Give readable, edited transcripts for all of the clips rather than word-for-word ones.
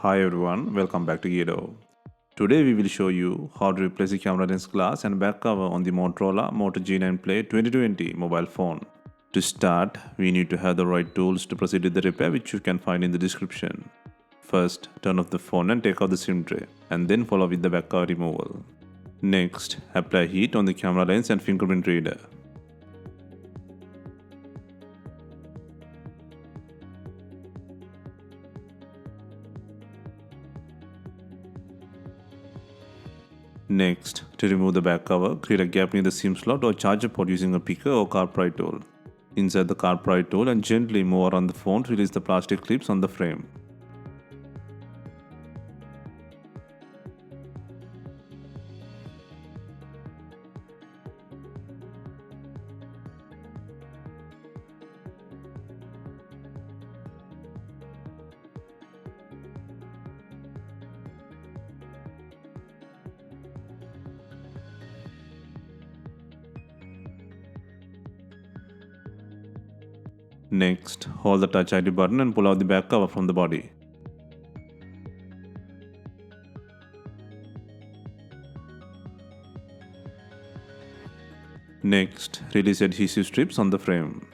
Hi everyone, welcome back to DYOR. Today we will show you how to replace the camera lens glass and back cover on the Motorola Moto G9 Play 2020 mobile phone. To start, we need to have the right tools to proceed with the repair, which you can find in the description. First, turn off the phone and take out the SIM tray, and then follow with the back cover removal. Next, apply heat on the camera lens and fingerprint reader. Next, to remove the back cover, create a gap near the SIM slot or charger port using a picker or car pry tool. Insert the car pry tool and gently move around the phone to release the plastic clips on the frame. Next, hold the Touch ID button and pull out the back cover from the body. Next, release adhesive strips on the frame.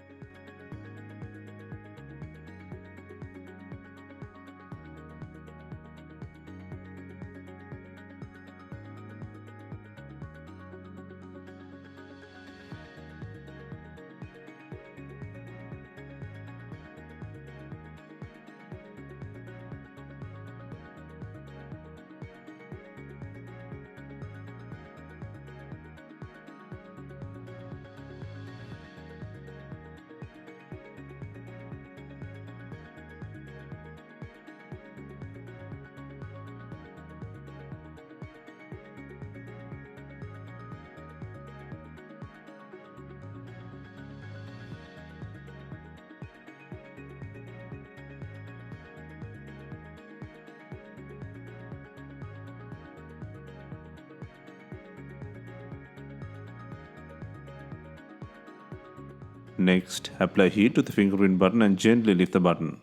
Next, apply heat to the fingerprint button and gently lift the button.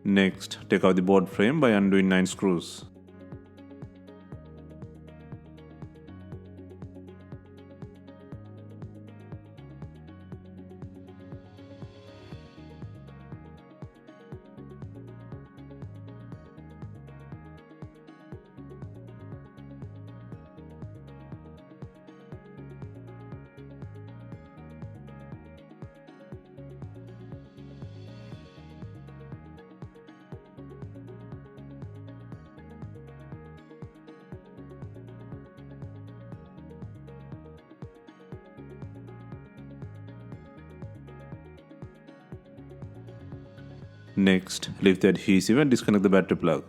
Next, take out the board frame by undoing 9 screws. Next, lift the adhesive and disconnect the battery plug.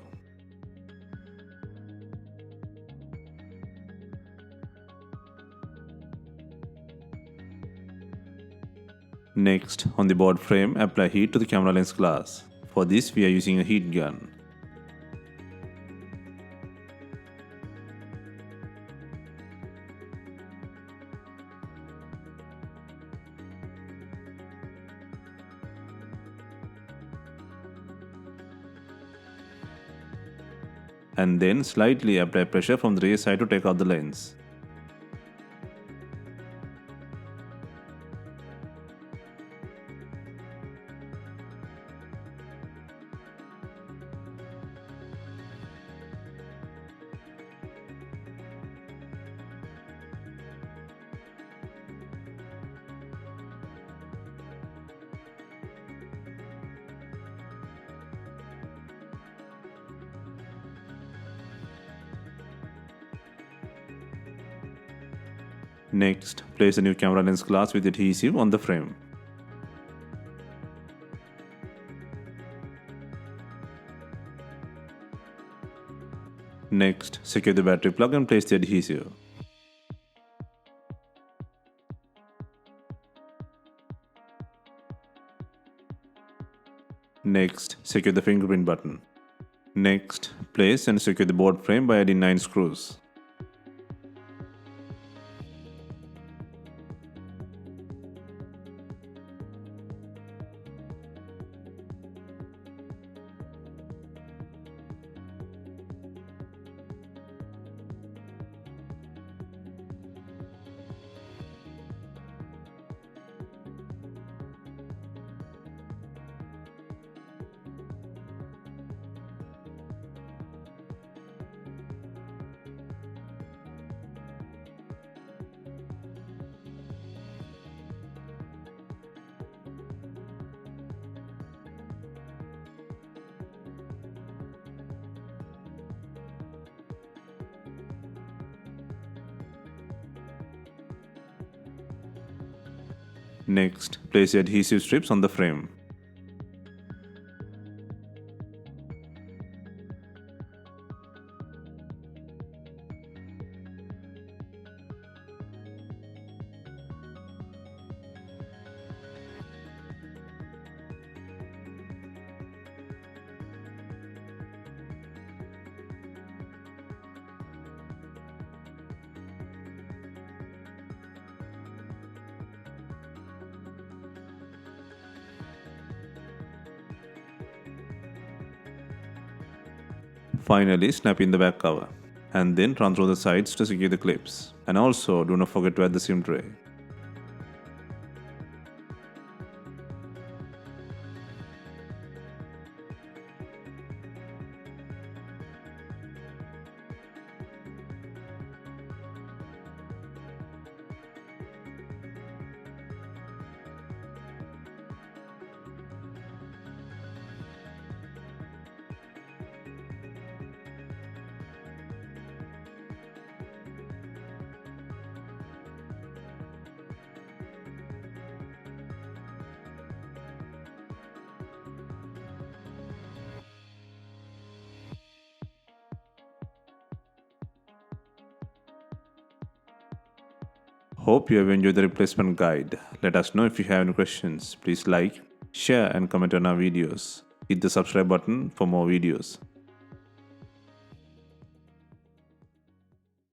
Next, on the board frame, apply heat to the camera lens glass. For this, we are using a heat gun. And then slightly apply pressure from the rear side to take out the lens. Next, place a new camera lens glass with adhesive on the frame. Next, secure the battery plug and place the adhesive. Next, secure the fingerprint button. Next, place and secure the board frame by adding 9 screws. Next, place the adhesive strips on the frame. Finally, snap in the back cover and then run through the sides to secure the clips. And also, do not forget to add the SIM tray. Hope you have enjoyed the replacement guide. Let us know if you have any questions. Please like, share and comment on our videos. Hit the subscribe button for more videos.